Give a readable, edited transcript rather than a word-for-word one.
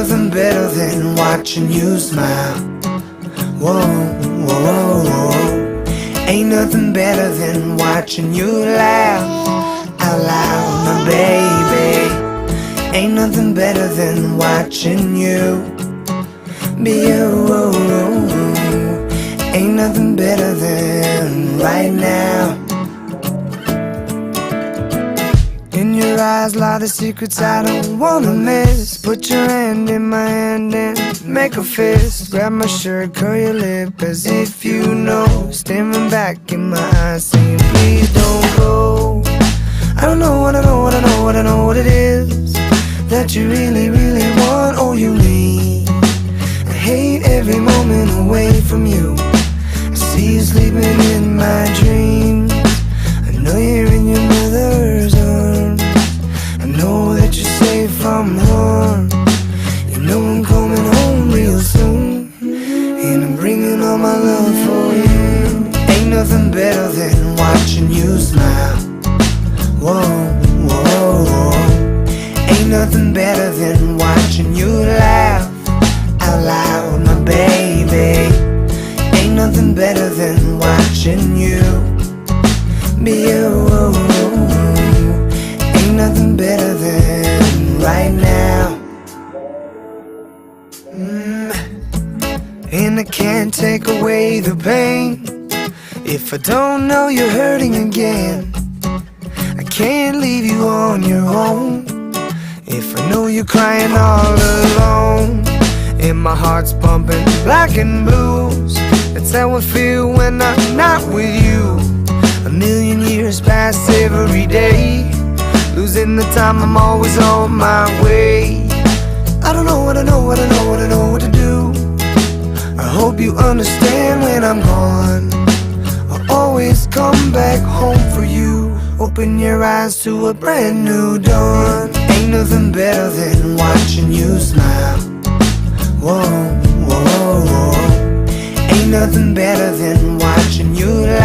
nothing better than watching you smile. Whoa, whoa, whoa, whoa. Ain't nothing better than watching you laugh out loud, my baby. Ain't nothing better than watching you be you. Ain't nothing better than right now. In your eyes lie the secrets I don't wanna miss. Put your hand in my hand and make a fist. Grab my shirt, curl your lip as if you know. Staring back in my eyes saying please don't go. I don't know what I know, what I know, what I know what it is that you really, really want or you need. I hate every moment away from you. I see you sleeping in my dreams. I know you're in your mother's arms. I know that you're safe from harm. You know I'm coming home real soon, and I'm bringing all my love for you. Ain't nothing better than watching you smile. Whoa, whoa, whoa. Ain't nothing better than watching you laugh out loud, my baby. Ain't nothing better than watching you be you. Ain't nothing better than right now. And I can't take away the pain if I don't know you're hurting again. I can't leave you on your own if I know you're crying all alone. And my heart's pumping black and blues. That's how I feel when I'm not with you. A million years pass every day, losing the time, I'm always on my way. I don't know what I know, what I know, what I know what to do. I hope you understand when I'm gone. I'll always come back home for you. Open your eyes to a brand new dawn. Ain't nothing better than watching you smile. Whoa, whoa, whoa. Ain't nothing better than watching you laugh